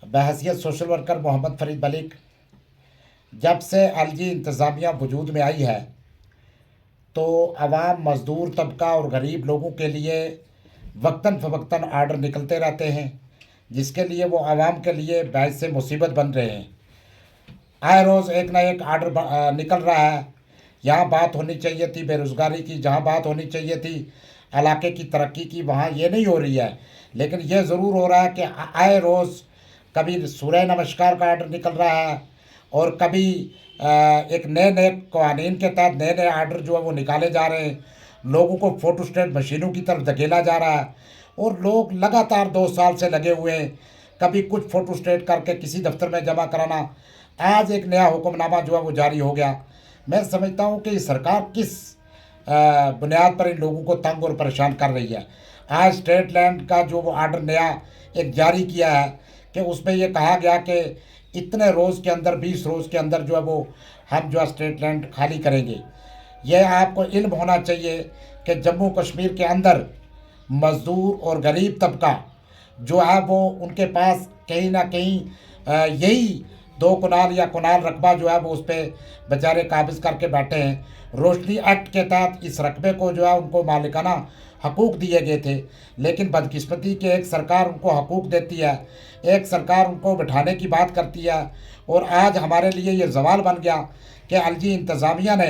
बहैसियत social worker Mohammad Farid Malik, जब से LG इंतज़ामिया वजूद में आई है तो आवाम, मज़दूर तबका और गरीब लोगों के लिए वक्तन फ़वक्तन आर्डर निकलते रहते हैं, जिसके लिए वो आवाम के लिए बाइस से मुसीबत बन रहे हैं। आए रोज़ एक ना एक आर्डर निकल रहा है। यहाँ बात होनी चाहिए थी बेरोज़गारी की, जहाँ बात होनी चाहिए थी इलाके की तरक्की की, वहाँ ये नहीं हो रही है। लेकिन ये ज़रूर हो रहा है कि आए रोज़ कभी सूर्य नमस्कार का आर्डर निकल रहा है और कभी एक नए नए कानून के तहत नए नए आर्डर जो है वो निकाले जा रहे हैं। लोगों को फ़ोटोस्टेट मशीनों की तरफ धकेला जा रहा है और लोग लगातार 2 साल से लगे हुए हैं। कभी कुछ फ़ोटोस्टेट करके किसी दफ्तर में जमा कराना, आज एक नया हुक्मनामा जो है वो जारी हो गया। मैं समझता हूँ कि सरकार किस बुनियाद पर इन लोगों को तंग और परेशान कर रही है। आज स्टेट लैंड का जो वो आर्डर नया एक जारी किया है कि उसमें ये कहा गया कि इतने रोज़ के अंदर, 20 रोज़ के अंदर जो है वो हम जो है स्टेट लैंड खाली करेंगे। यह आपको इल्म होना चाहिए कि जम्मू कश्मीर के अंदर मज़दूर और गरीब तबका जो है वो उनके पास कहीं ना कहीं यही 2 कनाल या कनाल रकबा जो है वो उस पर बेचारे काबिज़ करके बैठे हैं। रोशनी एक्ट के तहत इस रकबे को जो है उनको मालिकाना हकूक़ दिए गए थे, लेकिन बदकिस्मती के एक सरकार उनको हकूक़ देती है, एक सरकार उनको बिठाने की बात करती है। और आज हमारे लिए ये सवाल बन गया कि एलजी इंतज़ामिया ने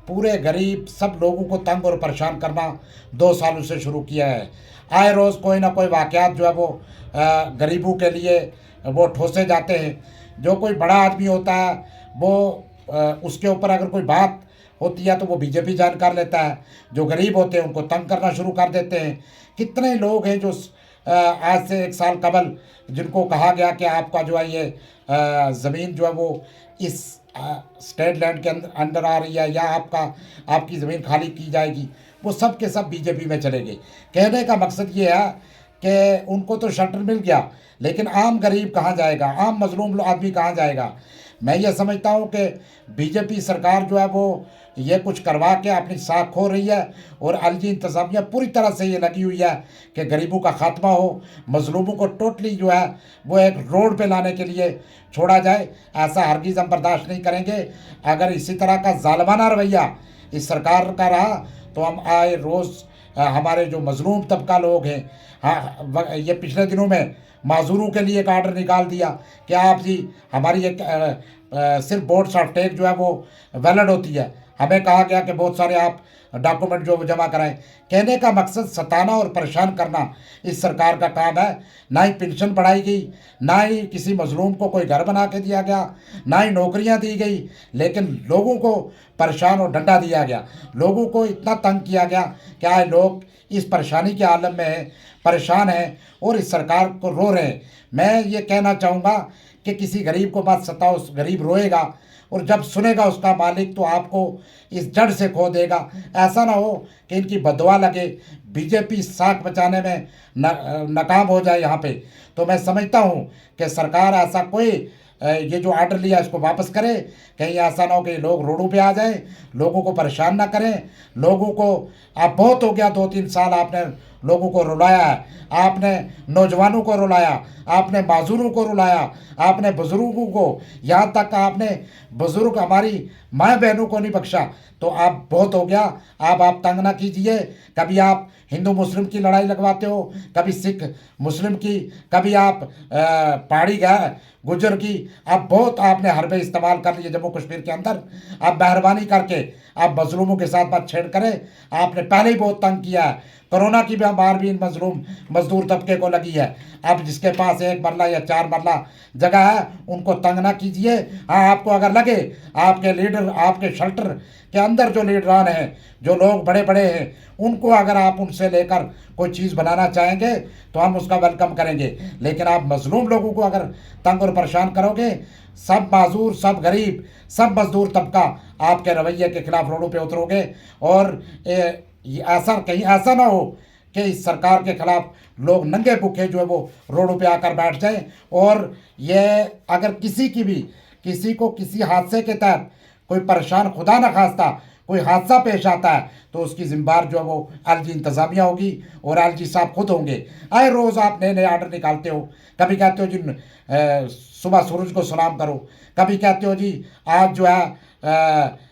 पूरे गरीब सब लोगों को तंग और परेशान करना 2 सालों से शुरू किया है। आए रोज़ कोई ना कोई वाक़यात जो है वो गरीबों के लिए वो ठोसे जाते हैं। जो कोई बड़ा आदमी होता है वो उसके ऊपर अगर कोई बात होती है तो वो बीजेपी जान कर लेता है, जो गरीब होते हैं उनको तंग करना शुरू कर देते हैं। कितने लोग हैं जो आज से 1 साल कबल जिनको कहा गया कि आपका जो है ये ज़मीन जो है वो इस स्टेट लैंड के अंदर आ रही है या आपकी ज़मीन खाली की जाएगी, वो सब के सब बीजेपी में चले गए। कहने का मकसद ये है कि उनको तो शटर मिल गया, लेकिन आम गरीब कहाँ जाएगा, आम मजलूम आदमी कहाँ जाएगा। मैं ये समझता हूँ कि बीजेपी सरकार जो है वो ये कुछ करवा के अपनी साख खो रही है और एलजी इंतज़ामिया पूरी तरह से ये लगी हुई है कि गरीबों का खात्मा हो, मजलूमों को टोटली जो है वो एक रोड पे लाने के लिए छोड़ा जाए। ऐसा हरगिज़ हम बर्दाश्त नहीं करेंगे। अगर इसी तरह का ज़ालिमाना रवैया इस सरकार का रहा तो हम आए रोज़ हमारे जो मजलूम तबका लोग हैं, हाँ, ये पिछले दिनों में माजूरों के लिए एक आर्डर निकाल दिया कि आप जी हमारी एक सिर्फ बोर्ड ऑफ टेक जो है वो वैलिड होती है। हमें कहा गया कि बहुत सारे आप डॉक्यूमेंट जो वो जमा कराएं। कहने का मकसद सताना और परेशान करना इस सरकार का काम है। ना ही पेंशन बढ़ाई गई, ना ही किसी मजलूम को कोई घर बना के दिया गया, ना ही नौकरियां दी गई, लेकिन लोगों को परेशान और डंडा दिया गया। लोगों को इतना तंग किया गया कि आज लोग इस परेशानी के आलम में हैं, परेशान हैं और इस सरकार को रो रहे हैं। मैं ये कहना चाहूँगा कि किसी गरीब को मत सताओ, उस गरीब रोएगा और जब सुनेगा उसका मालिक तो आपको इस जड़ से खो देगा। ऐसा ना हो कि इनकी बददुआ लगे, बीजेपी साख बचाने में नाकाम हो जाए यहाँ पे। तो मैं समझता हूँ कि सरकार ऐसा कोई ये जो आर्डर लिया इसको वापस करे। कहीं ऐसा ना हो कि लोग रोडों पे आ जाएं, लोगों को परेशान ना करें। लोगों को आप बहुत हो गया, 2-3 साल आपने लोगों को रुलाया है, आपने नौजवानों को रुलाया, आपने माजूरों को रुलाया, आपने बुज़ुर्गों को, यहाँ तक आपने बुज़ुर्ग हमारी माँ बहनों को नहीं बख्शा। तो आप बहुत हो गया, आप तंग ना कीजिए। कभी आप हिंदू मुस्लिम की लड़ाई लगवाते हो, कभी सिख मुस्लिम की, कभी आप पहाड़ी गुजर की। अब बहुत आपने हरबे इस्तेमाल कर लिए जम्मू कश्मीर के अंदर। अब मेहरबानी करके आप मजलूमों के साथ मत छेड़ करें। आपने पहले ही बहुत तंग किया है। कोरोना की भी मार भी इन मजदूर तबके को लगी है। अब जिसके पास 1 मरला या 4 मरला जगह है उनको तंग ना कीजिए। हाँ, आपको अगर लगे आपके लीडर, आपके शेल्टर के अंदर जो लीडरान हैं, जो लोग बड़े बड़े हैं, उनको अगर आप उनसे लेकर कोई चीज़ बनाना चाहेंगे तो हम उसका वेलकम करेंगे। लेकिन आप मजलूम लोगों को अगर तंग और परेशान करोगे, सब माजूर, सब गरीब, सब मजदूर तबका आपके रवैये के खिलाफ रोडों पे उतरोगे। और ऐसा कहीं ऐसा ना हो कि इस सरकार के खिलाफ लोग नंगे भूखे जो है वो रोडों पे आकर बैठ जाएं। और ये अगर किसी को किसी हादसे के तहत कोई परेशान, खुदा न खास्ता کوئی حادثہ پیش آتا ہے تو اس کی ذمہ دار جو ہے وہ ایل جی انتظامیہ ہوگی اور ایل جی صاحب خود ہوں گے. آئے روز آپ نئے نئے آرڈر نکالتے ہو. کبھی کہتے ہو جی صبح سورج کو سلام کرو, کبھی کہتے ہو جی آج جو ہے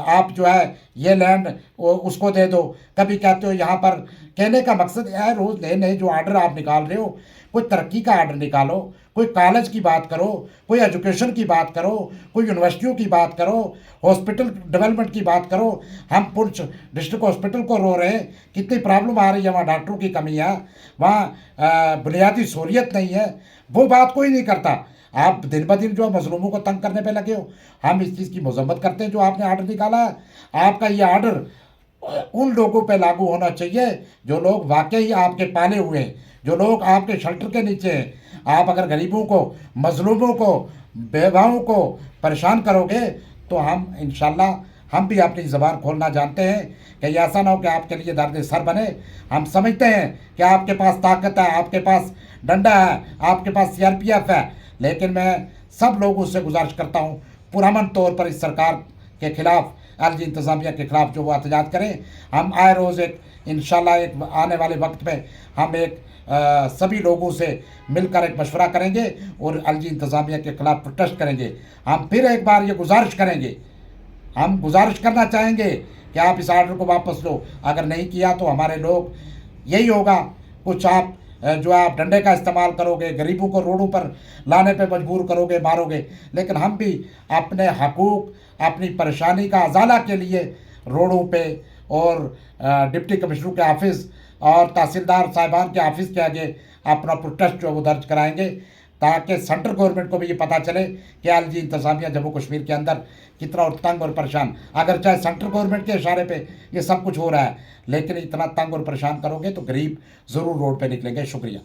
آپ جو ہے یہ لینڈ اس کو دے دو, کبھی کہتے ہو یہاں پر. کہنے کا مقصد ہے روز نئے نئے جو آرڈر آپ نکال رہے ہو, کوئی ترقی کا آرڈر نکالو, کوئی کالج کی بات کرو, کوئی ایجوکیشن کی بات کرو, کوئی یونیورسٹیوں کی بات کرو, ہاسپٹل ڈیولپمنٹ کی بات کرو. ہم پنچ ڈسٹرکٹ ہاسپٹل کو رو رہے ہیں, کتنی پرابلم آ رہی ہے, وہاں ڈاکٹروں کی کمی ہے, وہاں بنیادی سہولیت نہیں ہے, وہ بات کوئی نہیں کرتا. آپ دن بدن جو مظلوموں کو تنگ کرنے پہ لگے ہو. ہم اس چیز کی مذمت کرتے ہیں جو آپ نے آرڈر نکالا ہے. آپ کا یہ آرڈر ان لوگوں پہ لاگو ہونا چاہیے جو لوگ واقعی آپ کے پالے ہوئے ہیں, جو لوگ آپ کے شیلٹر کے نیچے ہیں. آپ اگر غریبوں کو, مظلوموں کو, بیواؤں کو پریشان کرو گے تو ہم انشاءاللہ ہم بھی اپنی زبان کھولنا جانتے ہیں کہ یہ ایسا نہ ہو کہ آپ کے لیے درد سر بنے. ہم سمجھتے ہیں کہ آپ کے پاس طاقت ہے, آپ کے پاس ڈنڈا ہے, آپ کے پاس سی آر پی ایف ہے, لیکن میں سب لوگوں سے گزارش کرتا ہوں پرامن طور پر اس سرکار کے خلاف, ایل جی انتظامیہ کے خلاف جو وہ احتجاج کریں. ہم آئے روز ایک انشاءاللہ ایک آنے والے وقت پہ ہم ایک سبھی لوگوں سے مل کر ایک مشورہ کریں گے اور ایل جی انتظامیہ کے خلاف پروٹیسٹ کریں گے. ہم پھر ایک بار یہ گزارش کریں گے, ہم گزارش کرنا چاہیں گے کہ آپ اس آرڈر کو واپس لو. اگر نہیں کیا تو ہمارے لوگ یہی ہوگا, کچھ آپ جو آپ ڈنڈے کا استعمال کرو گے, غریبوں کو روڈوں پر لانے پہ مجبور کرو گے, مارو گے, لیکن ہم بھی اپنے حقوق, اپنی پریشانی کا ازالہ کے لیے روڈوں پہ اور ڈپٹی کمشنر کے آفس اور تحصیلدار صاحبان کے آفس کے آگے اپنا پروٹیسٹ جو ہے وہ درج کرائیں گے, تاکہ سینٹرل گورنمنٹ کو بھی یہ پتہ چلے کہ ایل جی انتظامیہ جموں کشمیر کے اندر کتنا اور تنگ اور پریشان. اگر چاہے سینٹرل گورنمنٹ کے اشارے پہ یہ سب کچھ ہو رہا ہے, لیکن اتنا تنگ اور پریشان کرو گے تو غریب ضرور روڈ پہ نکلیں گے. شکریہ.